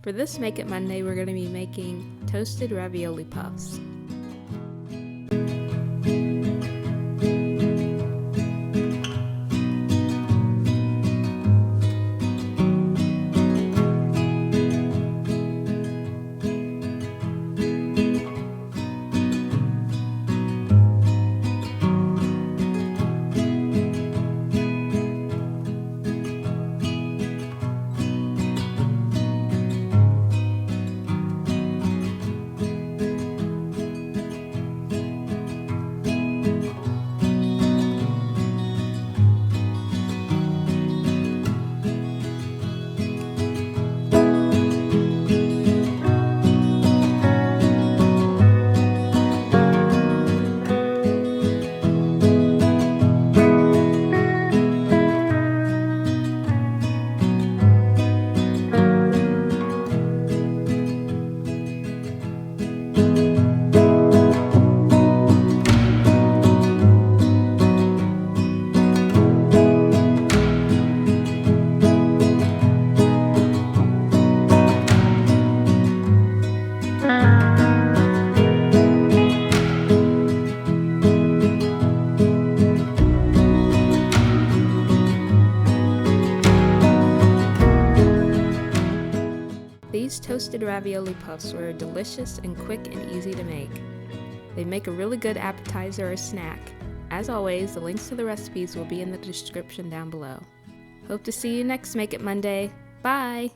For this Make It Monday, we're going to be making toasted ravioli puffs. These toasted ravioli puffs were delicious and quick and easy to make. They make a really good appetizer or snack. As always, the links to the recipes will be in the description down below. Hope to see you next Make It Monday. Bye!